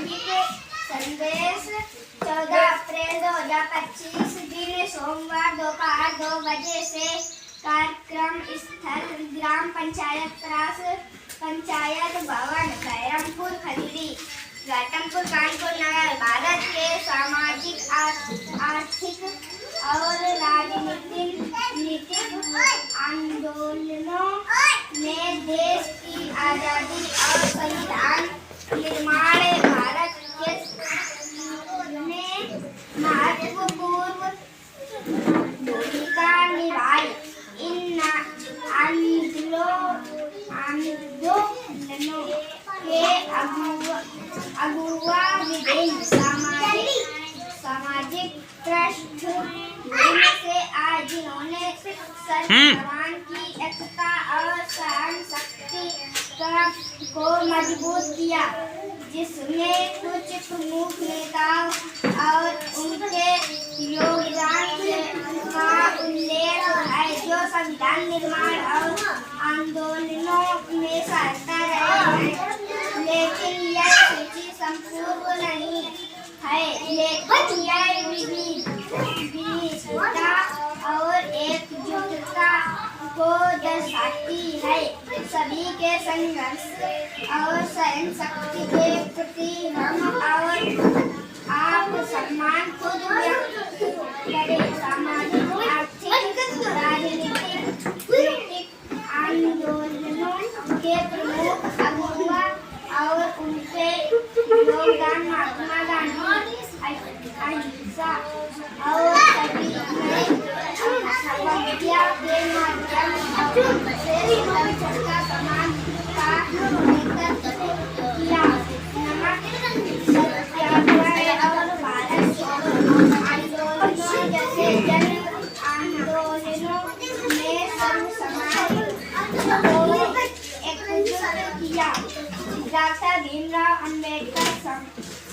सामाजिक संदेश 14 अप्रैल 2025 दिन सोमवार दोपहर 2 बजे से कार्यक्रम स्थल ग्राम पंचायत प्रास पंचायत भवन बहरमपुर खजूरी घाटमपुर कानपुर नगर। भारत के सामाजिक आर्थिक और राजनीतिक आंदोलनों ने देश की आजादी और संविधान निर्माण भारत के में महत्वपूर्ण भूमिका निभाई। इन आंदोलनों के अगुआ विभिन्न सामाजिक पृष्ठभूमि से आए, जिन्होंने समाज की एकता और सहन शक्ति को मजबूत किया, जिसमें कुछ प्रमुख नेताओं और उनके योगदान का उल्लेख है, जो संविधान निर्माण और आंदोलनों में सहायता रहे हैं। लेकिन यह सूची संपूर्ण नहीं है, लेकिन यह विविधता और एकजुटता को दर्शाती है। सभी के संघर्ष और सहन शक्ति के प्रति हम और आप सम्मान खुद व्यक्त करें। सामाजिक आर्थिक राजनीतिक आंदोलनों के प्रमुख अगुआ और उनके योगदान महात्मा गांधी, अहिंसा और सभी समस्या के माध्यम से का समान का नेतृत्व किया। नमक सत्याग्रह और भारत छोड़ो आंदोलनों जैसे जन आंदोलनों में सर्व समाज को एकजुट किया। डॉक्टर भीमराव अंबेडकर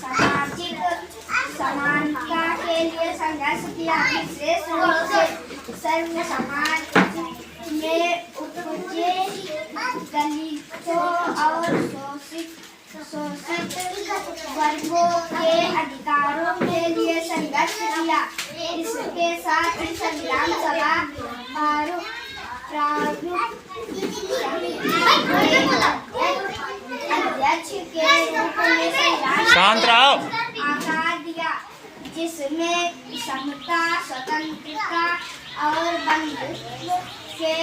सामाजिक समानता के लिए संघर्ष किया। विशेष रूप से सर्व समाज में उपजे दलितों और शोषित वर्गों के अधिकारों के लिए संघर्ष किया। इसके साथ ही संविधान सभा अध्यक्ष के रूप में आकार दिया, जिसमें समता, स्वतंत्रता और बंधुत्व के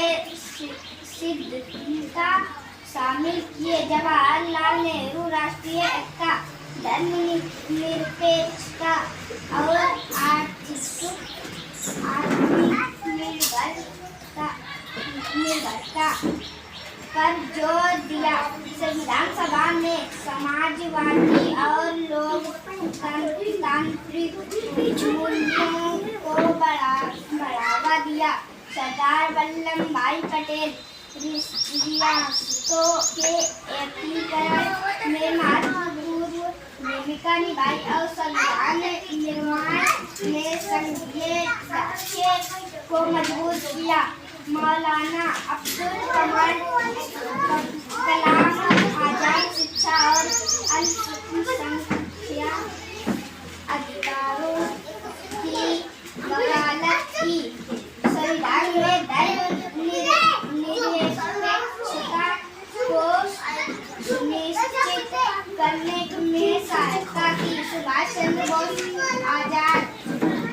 सिद्धांत शामिल किए। जवाहरलाल नेहरू राष्ट्रीय एकता, धर्मनिरपेक्षता और आर्थिक निर्भरता पर जोर दिया। संविधान सभा ने समाजवादी और लोकतांत्रिक मूल्यों को बढ़ावा दिया। सरदार वल्लभ भाई पटेल रियासतों के एकीकरण में महत्वपूर्ण भूमिका निभाई और संविधान निर्माण में संघीय ढांचे को मजबूत किया। मौलाना अब्दुल कलाम आजाद शिक्षा और अल्पसंख्यक अधिकारों की वकालत की। संविधान में धर्मनिरपेक्षता को सुनिश्चित करने में सहायता की। सुभाष चंद्र बोस आजाद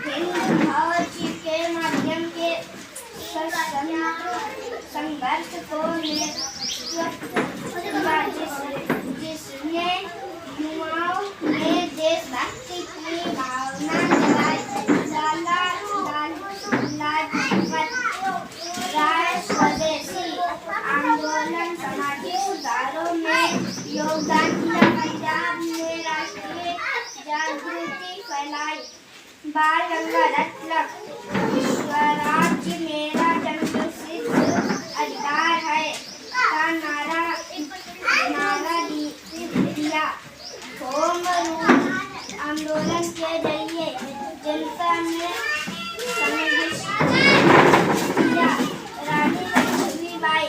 हिंद फौज के माध्यम के संघर्ष को जिसने युवाओं में देशभक्ति की भावना जगाई। राय स्वदेशी आंदोलन सामाजिक सुधारों में योगदान किया। पंजाब में राष्ट्रीय जागृति फैलाई। बाल गंगाधर तिलक स्वराज्य मेरा जन्मसिद्ध अधिकार है का नारा दिया। होम रूल आंदोलन के जरिए जनता ने संघर्ष किया। रानी लक्ष्मीबाई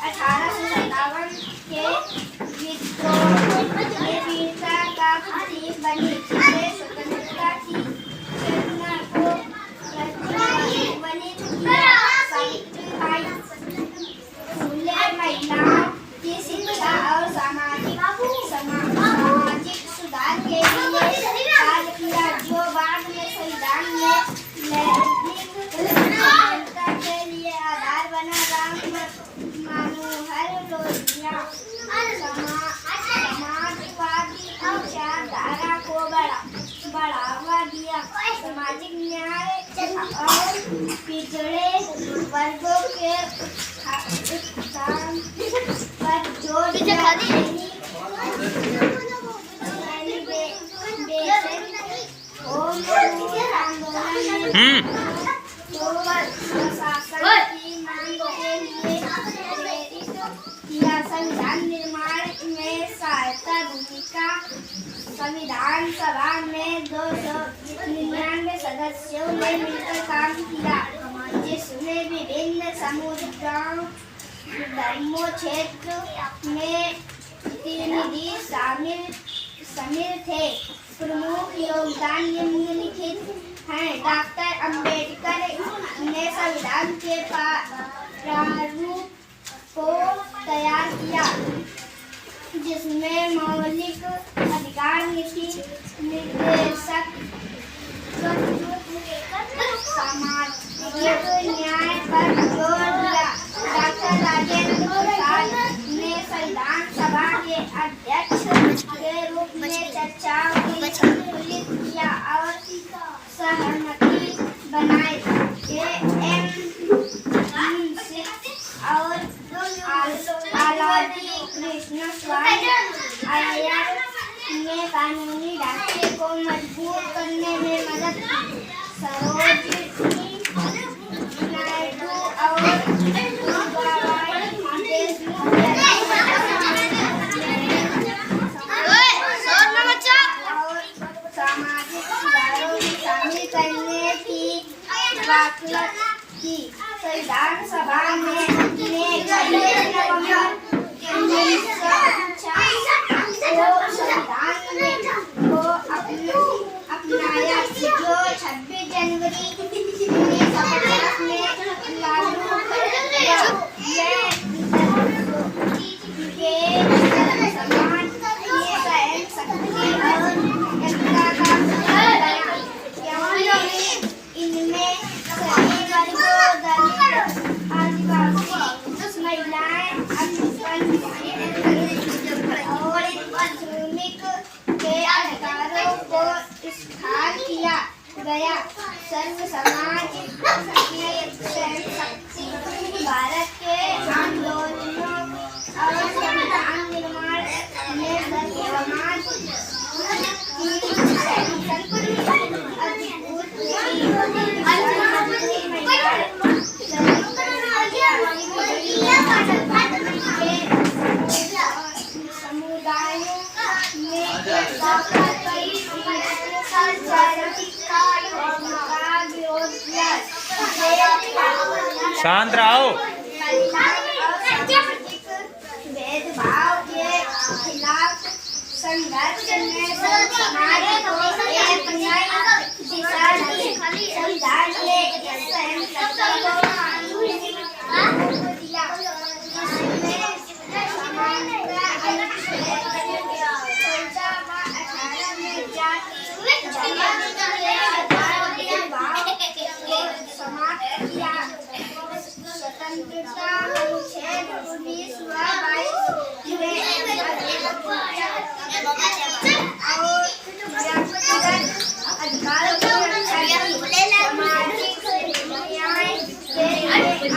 1857 के विद्रोह में वीरता का प्रतीक बढ़ावा दिया। सामाजिक न्याय और पिछड़े वर्गों के उत्थान पर जोर दिया। प्रशासन की मांग के लिए प्रेरित किया। संविधान निर्माण में सहायता भूमिका। संविधान सभा में 299 सदस्यों ने मिलकर काम किया, जिसमें विभिन्न समुदायों धर्मों क्षेत्र में प्रतिनिधि शामिल थे। प्रमुख योगदान निम्नलिखित हैं। डॉक्टर अंबेडकर ने संविधान के प्रारूप को तैयार किया, जिसमें मौलिक अधिकार नीति निर्देशक सामाजिक न्याय पर जोर दिया। डॉक्टर राजेंद्र प्रसाद ने संविधान सभा के अध्यक्ष के रूप में चर्चाओं को संतुलित किया और सहमति बनाई। और आलादी कृष्ण स्वामी अय्यर ने कानूनी ढांचे को मजबूत करने में मदद की। सरोजिनी नायडू और सामाजिक सुधारों में शामिल करने की वकालत की। संविधान सभा में अपनाया, जो 26 जनवरी 1950 में लागू किया। समाज की सहन शक्ति और एकता का इनमें सभी वर्गों, दलित, आदिवासी, महिलाएं, अल्पसंख्यक और श्रमिक के अधिकारों को स्थान किया गया। सर्व समाज की सहन शक्ति भारत के आंदोलनों और संविधान निर्माण में सर्व समाज की सहन शक्ति अद्भुत समुदायों शांत रहो। भेदभाव के खिलाफ संघर्ष में समाज को एक नई दिशा दी। संविधान ने सहन शक्ति को कानूनी रूप दिया, जिसमें समानता अनुच्छेद 14 व 18 में जाति भेदभाव को समाप्त किया। स्वतंत्रता अनुच्छेद 19 व 22 में और व्यक्तिगत अधिकारों की रक्षा की। सामाजिक न्याय के लिए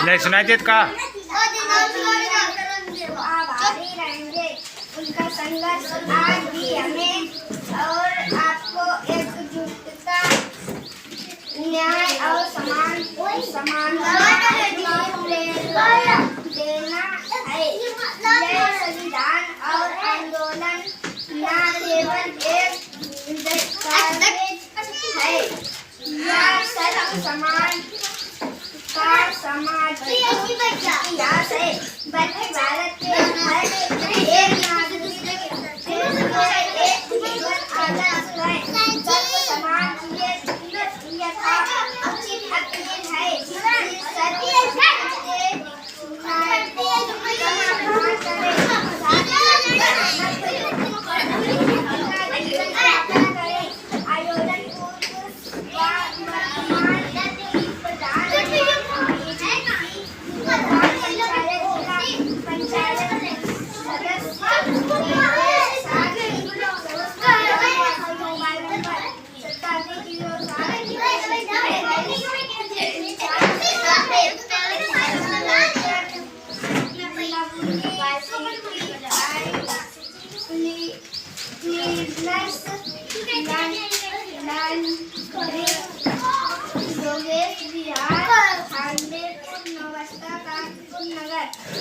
नहीं सुनाई देत का आभारी रहेंगे। उनका संघर्ष आज भी हमें और आपको एकजुटता, न्याय और समानता देना है। यह संविधान और आंदोलन न केवल एक दस्तावेज है, यह सर्व समान का सामाजिक इतिहास है, बल्कि भारत के हर एक नागरिक के लिए एक जीवन आदर्श है। सर्व समाज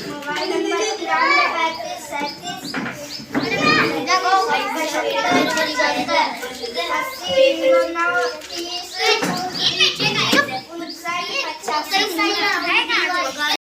मोबाइल नंबर 93 35 70 80 90 30